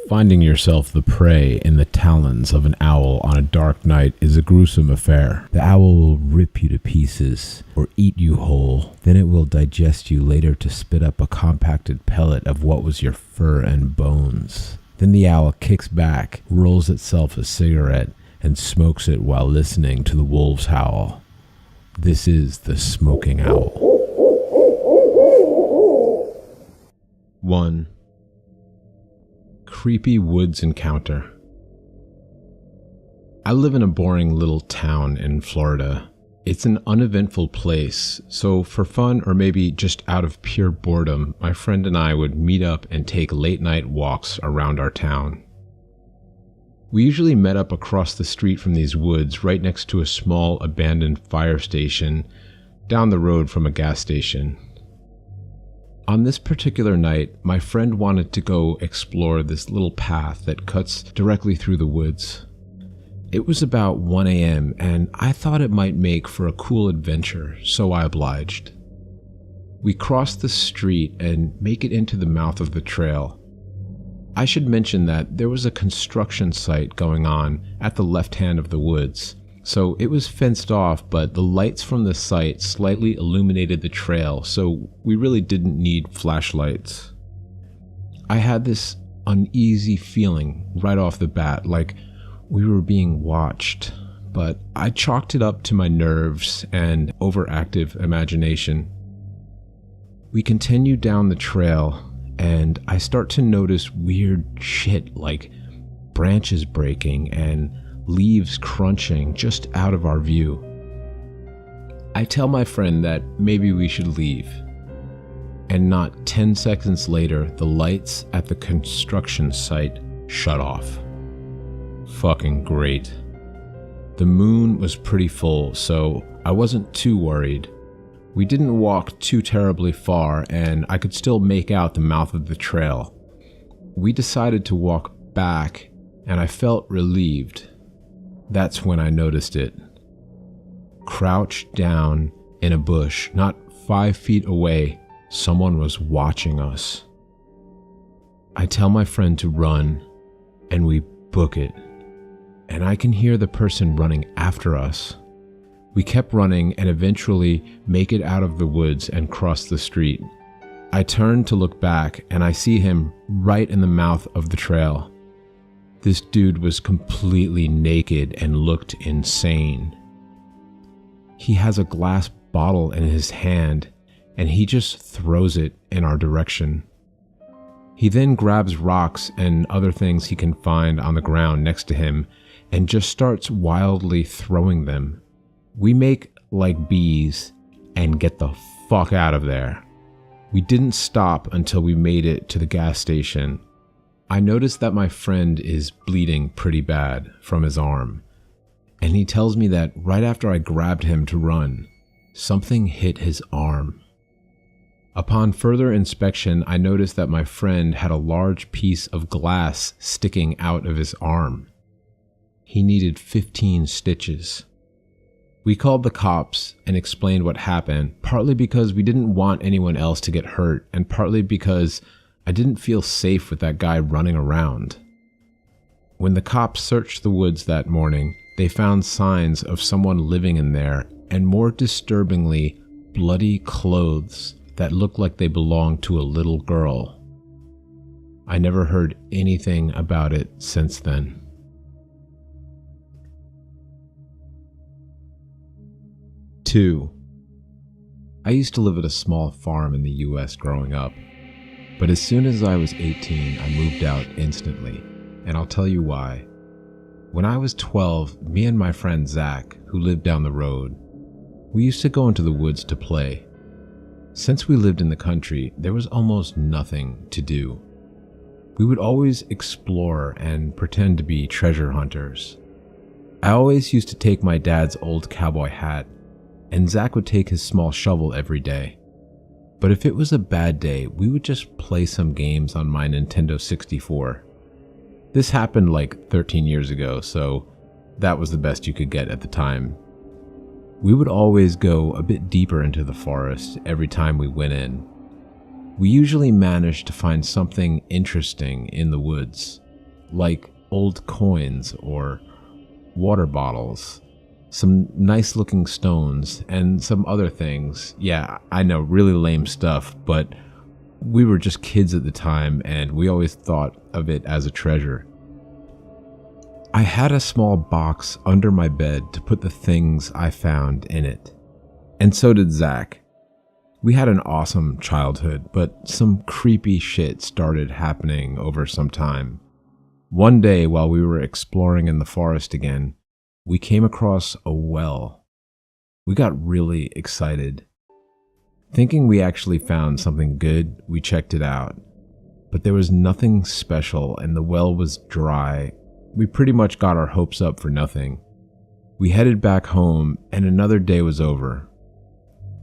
Finding yourself the prey in the talons of an owl on a dark night is a gruesome affair. The owl will rip you to pieces or eat you whole. Then it will digest you later to spit up a compacted pellet of what was your fur and bones. Then the owl kicks back, rolls itself a cigarette, and smokes it while listening to the wolves howl. This is the smoking owl. 1. Creepy woods encounter. I live in a boring little town in Florida. It's an uneventful place, so for fun or maybe just out of pure boredom, my friend and I would meet up and take late night walks around our town. We usually met up across the street from these woods right next to a small abandoned fire station down the road from a gas station. On this particular night, my friend wanted to go explore this little path that cuts directly through the woods. It was about 1 a.m. and I thought it might make for a cool adventure, so I obliged. We crossed the street and make it into the mouth of the trail. I should mention that there was a construction site going on at the left hand of the woods, so it was fenced off, but the lights from the site slightly illuminated the trail, so we really didn't need flashlights. I had this uneasy feeling right off the bat, like we were being watched, but I chalked it up to my nerves and overactive imagination. We continued down the trail, and I start to notice weird shit like branches breaking and leaves crunching just out of our view. I tell my friend that maybe we should leave, and not 10 seconds later, the lights at the construction site shut off. Fucking great. The moon was pretty full, so I wasn't too worried. We didn't walk too terribly far, and I could still make out the mouth of the trail. We decided to walk back, and I felt relieved. That's when I noticed it. Crouched down in a bush, not 5 feet away, someone was watching us. I tell my friend to run, and we book it. And I can hear the person running after us. We kept running and eventually make it out of the woods and cross the street. I turn to look back, and I see him right in the mouth of the trail. This dude was completely naked and looked insane. He has a glass bottle in his hand, and he just throws it in our direction. He then grabs rocks and other things he can find on the ground next to him and just starts wildly throwing them. We make like bees and get the fuck out of there. We didn't stop until we made it to the gas station. I noticed that my friend is bleeding pretty bad from his arm, and he tells me that right after I grabbed him to run, something hit his arm. Upon further inspection, I noticed that my friend had a large piece of glass sticking out of his arm. He needed 15 stitches. We called the cops and explained what happened, partly because we didn't want anyone else to get hurt, and partly because I didn't feel safe with that guy running around. When the cops searched the woods that morning, they found signs of someone living in there, and more disturbingly, bloody clothes that looked like they belonged to a little girl. I never heard anything about it since then. 2. I used to live at a small farm in the US growing up. But as soon as I was 18, I moved out instantly, and I'll tell you why. When I was 12, me and my friend Zach, who lived down the road, we used to go into the woods to play. Since we lived in the country, there was almost nothing to do. We would always explore and pretend to be treasure hunters. I always used to take my dad's old cowboy hat, and Zach would take his small shovel every day. But if it was a bad day, we would just play some games on my Nintendo 64. This happened like 13 years ago, so that was the best you could get at the time. We would always go a bit deeper into the forest every time we went in. We usually managed to find something interesting in the woods. like old coins or water bottles, some nice looking stones, and some other things. Yeah, I know, really lame stuff, but we were just kids at the time and we always thought of it as a treasure. I had a small box under my bed to put the things I found in it. And so did Zach. We had an awesome childhood, but some creepy shit started happening over some time. One day, while we were exploring in the forest again, we came across a well. We got really excited. Thinking we actually found something good, we checked it out. But there was nothing special and the well was dry. We pretty much got our hopes up for nothing. We headed back home and another day was over.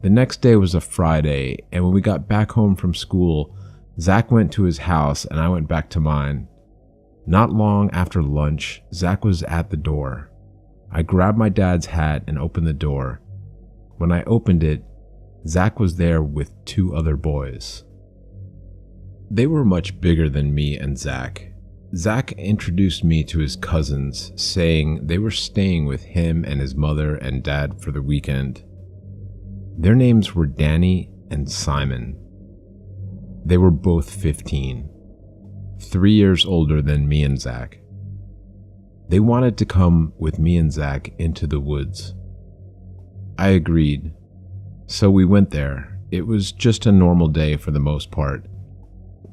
The next day was a Friday, and when we got back home from school, Zach went to his house and I went back to mine. Not long after lunch, Zach was at the door. I grabbed my dad's hat and opened the door. When I opened it, Zach was there with 2 other boys. They were much bigger than me and Zach. Zach introduced me to his cousins, saying they were staying with him and his mother and dad for the weekend. Their names were Danny and Simon. They were both 15, 3 years older than me and Zach. They wanted to come with me and Zach into the woods. I agreed, so we went there. It was just a normal day for the most part,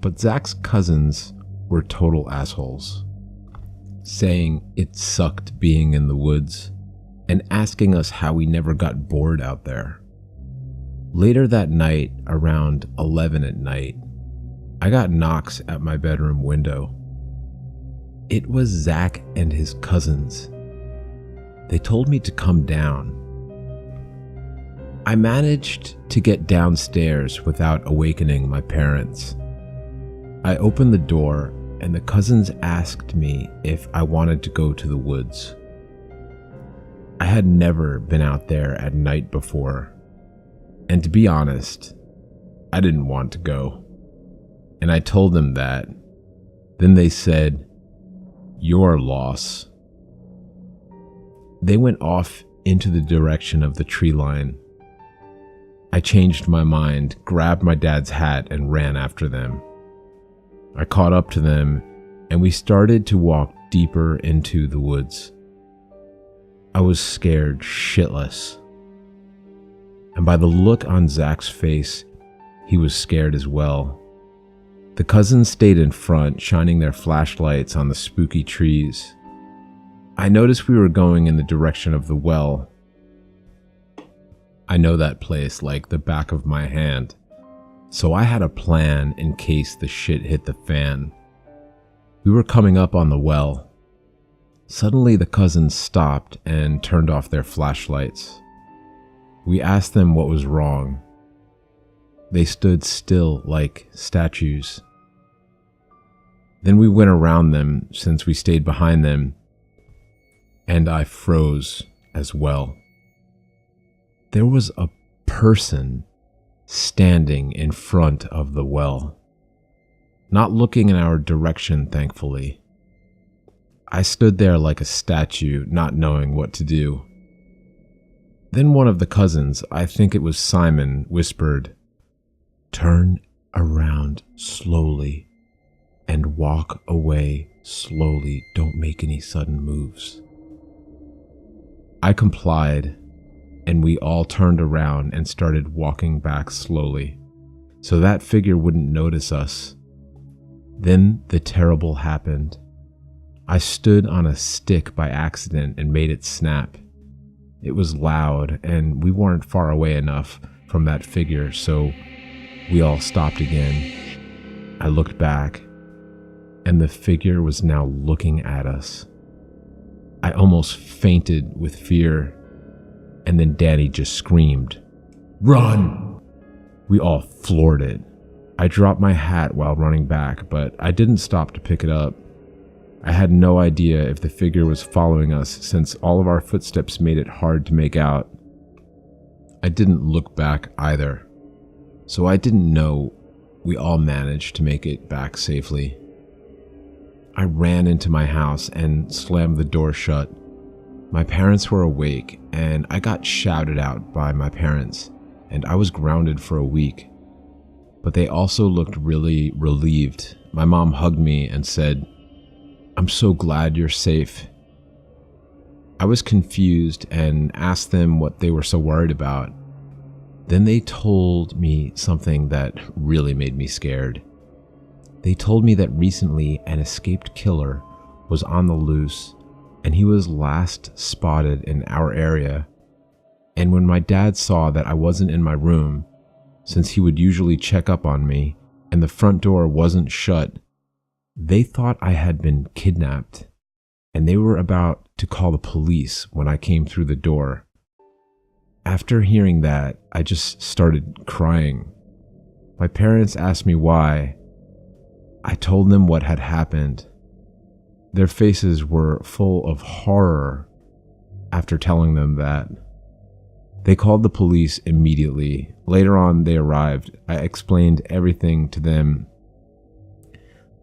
but Zach's cousins were total assholes, saying it sucked being in the woods and asking us how we never got bored out there. Later that night, around 11 at night, I got knocks at my bedroom window. It was Zach and his cousins. They told me to come down. I managed to get downstairs without awakening my parents. I opened the door and the cousins asked me if I wanted to go to the woods. I had never been out there at night before, and to be honest, I didn't want to go. And I told them that. Then they said, "Your loss." They went off into the direction of the tree line. I changed my mind, grabbed my dad's hat, and ran after them. I caught up to them, and we started to walk deeper into the woods. I was scared shitless. And by the look on Zach's face, he was scared as well. The cousins stayed in front, shining their flashlights on the spooky trees. I noticed we were going in the direction of the well. I know that place like the back of my hand, so I had a plan in case the shit hit the fan. We were coming up on the well. Suddenly the cousins stopped and turned off their flashlights. We asked them what was wrong. They stood still like statues. Then we went around them since we stayed behind them, and I froze as well. There was a person standing in front of the well, not looking in our direction, thankfully. I stood there like a statue, not knowing what to do. Then one of the cousins, I think it was Simon, whispered, "Turn around slowly and walk away slowly. Don't make any sudden moves." I complied, and we all turned around and started walking back slowly, so that figure wouldn't notice us. Then the terrible happened. I stood on a stick by accident and made it snap. It was loud, and we weren't far away enough from that figure, so we all stopped again. I looked back, and the figure was now looking at us. I almost fainted with fear, and then Danny just screamed, "Run!" We all floored it. I dropped my hat while running back, but I didn't stop to pick it up. I had no idea if the figure was following us since all of our footsteps made it hard to make out. I didn't look back either, so I didn't know we all managed to make it back safely. I ran into my house and slammed the door shut. My parents were awake, and I got shouted out by my parents, and I was grounded for a week. But they also looked really relieved. My mom hugged me and said, "I'm so glad you're safe." I was confused and asked them what they were so worried about. Then they told me something that really made me scared. They told me that recently an escaped killer was on the loose, and he was last spotted in our area. And when my dad saw that I wasn't in my room, since he would usually check up on me, and the front door wasn't shut, they thought I had been kidnapped, and they were about to call the police when I came through the door. After hearing that, I just started crying. My parents asked me why. I told them what had happened. Their faces were full of horror after telling them that. They called the police immediately. Later on, they arrived. I explained everything to them.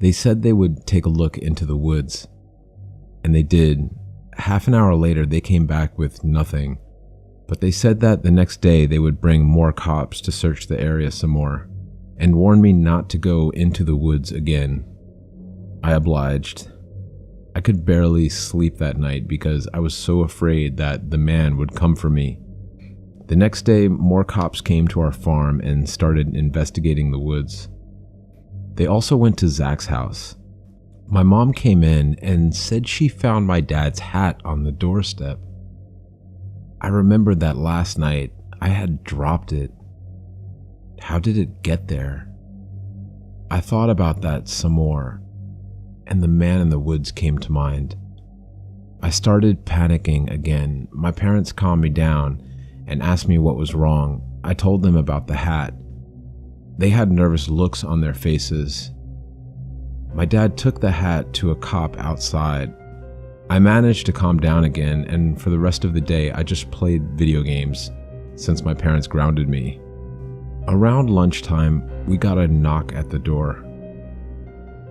They said they would take a look into the woods, and they did. Half an hour later, they came back with nothing, but they said that the next day they would bring more cops to search the area some more, and warned me not to go into the woods again. I obliged. I could barely sleep that night because I was so afraid that the man would come for me. The next day, more cops came to our farm and started investigating the woods. They also went to Zach's house. My mom came in and said she found my dad's hat on the doorstep. I remembered that last night I had dropped it. How did it get there? I thought about that some more, and the man in the woods came to mind. I started panicking again. My parents calmed me down and asked me what was wrong. I told them about the hat. They had nervous looks on their faces. My dad took the hat to a cop outside. I managed to calm down again, and for the rest of the day, I just played video games since my parents grounded me. Around lunchtime, we got a knock at the door.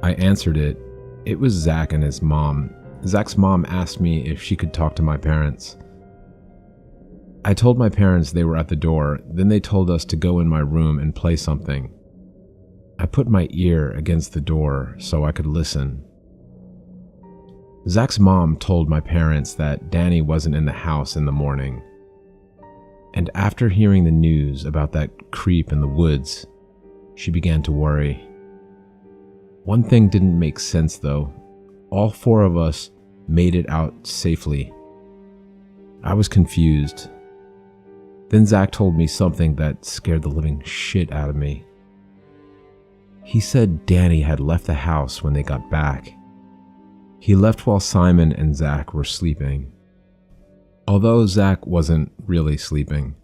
I answered it. It was Zach and his mom. Zach's mom asked me if she could talk to my parents. I told my parents they were at the door, then they told us to go in my room and play something. I put my ear against the door so I could listen. Zach's mom told my parents that Danny wasn't in the house in the morning. And after hearing the news about that creep in the woods, she began to worry. One thing didn't make sense though. All four of us made it out safely. I was confused. Then Zach told me something that scared the living shit out of me. He said Danny had left the house when they got back. He left while Simon and Zach were sleeping. Although Zach wasn't really sleeping,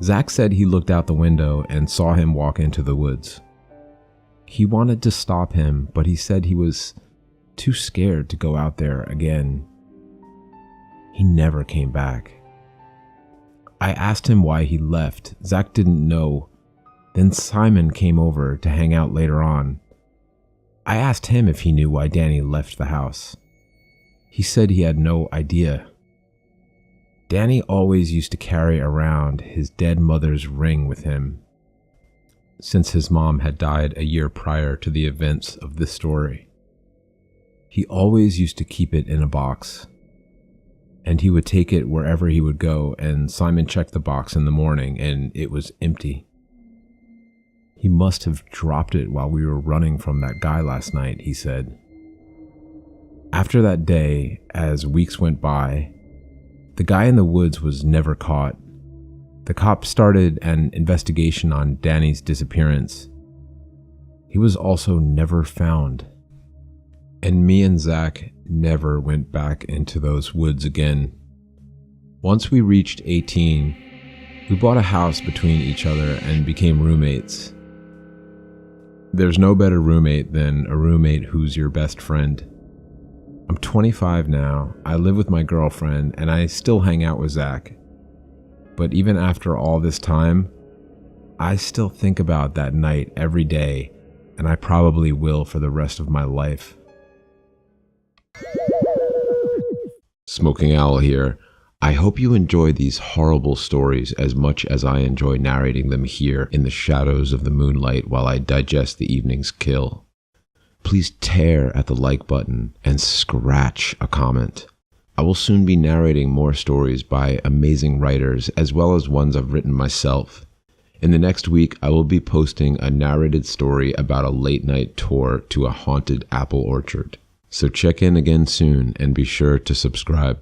Zach said he looked out the window and saw him walk into the woods. He wanted to stop him, but he said he was too scared to go out there again. He never came back. I asked him why he left. Zach didn't know. Then Simon came over to hang out later on. I asked him if he knew why Danny left the house. He said he had no idea. Danny always used to carry around his dead mother's ring with him, since his mom had died a year prior to the events of this story. He always used to keep it in a box, and he would take it wherever he would go, and Simon checked the box in the morning and it was empty. He must have dropped it while we were running from that guy last night, he said. After that day, as weeks went by, the guy in the woods was never caught. The cops started an investigation on Danny's disappearance. He was also never found. And me and Zach never went back into those woods again. Once we reached 18, we bought a house between each other and became roommates. There's no better roommate than a roommate who's your best friend. I'm 25 now, I live with my girlfriend, and I still hang out with Zach. But even after all this time, I still think about that night every day, and I probably will for the rest of my life. Smoking Owl here. I hope you enjoy these horrible stories as much as I enjoy narrating them here in the shadows of the moonlight while I digest the evening's kill. Please tear at the like button and scratch a comment. I will soon be narrating more stories by amazing writers as well as ones I've written myself. In the next week, I will be posting a narrated story about a late-night tour to a haunted apple orchard. So check in again soon and be sure to subscribe.